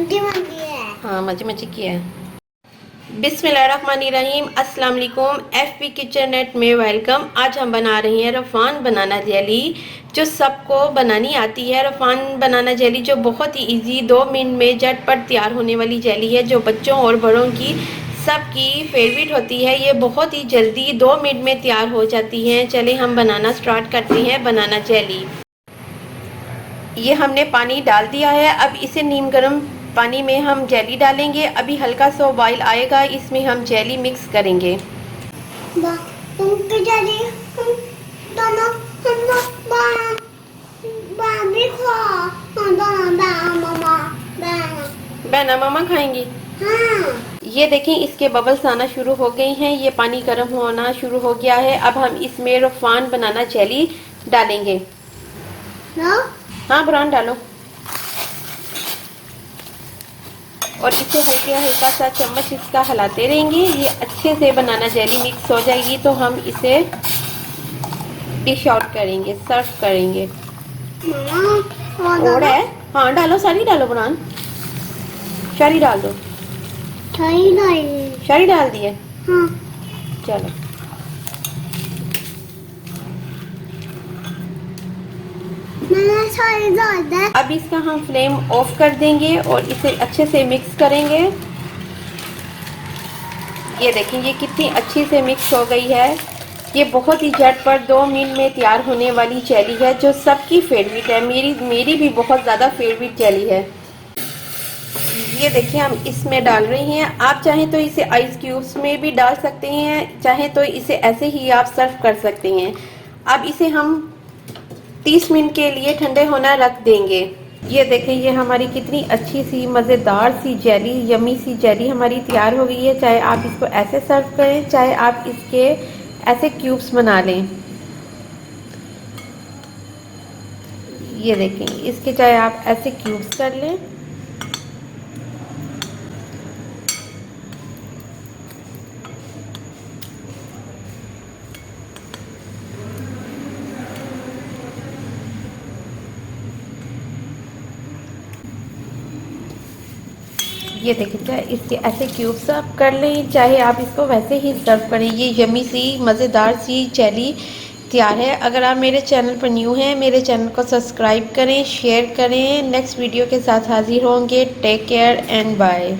हाँ मजे मजे किया है। बिस्मिल्लाहिर्रहमानिर्रहीम, अस्सलाम वालेकुम। एफपी किचन नेट में वेलकम। आज हम बना रहे हैं रफ़ान बनाना जेली, जो सबको बनानी आती है। रफ़ान बनाना जेली जो बहुत ही इजी 2 मिनट में झटपट तैयार होने वाली जेली है, जो बच्चों और बड़ों की सबकी फेवरेट होती है। ये बहुत ही जल्दी 2 मिनट में तैयार हो जाती है। चले हम बनाना स्टार्ट करते हैं बनाना जेली। ये हमने पानी डाल दिया है। अब इसे नीम गर्म पानी में हम जेली डालेंगे। अभी हल्का सा बॉईल आएगा, इसमें हम जेली मिक्स करेंगे। बहना मामा खाएंगी। हाँ। ये देखें इसके बबल्स आना शुरू हो गए हैं, ये पानी गर्म होना शुरू हो गया है। अब हम इसमें रफ़ान बनाना जेली डालेंगे। हाँ ब्राउन डालो और इसे हल्का हल्का सा चम्मच इसका हिलाते रहेंगे। ये अच्छे से बनाना जेली मिक्स हो जाएगी तो हम इसे डिश आउट करेंगे, सर्व करेंगे। और है हाँ डालो, सारी डालो ब्राउन, सारी डाल दो। सारी डाल दी है। हाँ। चलो अब इसका हम फ्लेम ऑफ कर देंगे और इसे अच्छे से मिक्स करेंगे। ये देखें ये कितनी अच्छी से मिक्स हो गई है। ये बहुत ही झटपट 2 मिनट में तैयार होने वाली जेली है, जो सबकी फेवरेट है। मेरी भी बहुत ज़्यादा फेवरेट जेली है। ये देखिए हम इसमें डाल रही हैं। आप चाहें तो इसे आइस क्यूब्स में भी डाल सकते हैं, चाहें तो इसे ऐसे ही आप सर्व कर सकते हैं। अब इसे हम 30 मिनट के लिए ठंडे होना रख देंगे। ये देखें ये हमारी कितनी अच्छी सी मज़ेदार सी जेली, यमी सी जेली हमारी तैयार हो गई है। चाहे आप इसको ऐसे सर्व करें, चाहे आप इसके ऐसे क्यूब्स बना लें। ये देखें इसके चाहे आप ऐसे क्यूब्स कर लें। ये देखिए चाहे इसके ऐसे क्यूब्स आप कर लें, चाहे आप इसको वैसे ही सर्व करें। ये यमी सी मज़ेदार सी जेली तैयार है। अगर आप मेरे चैनल पर न्यू हैं, मेरे चैनल को सब्सक्राइब करें, शेयर करें। नेक्स्ट वीडियो के साथ हाजिर होंगे। Take care and bye.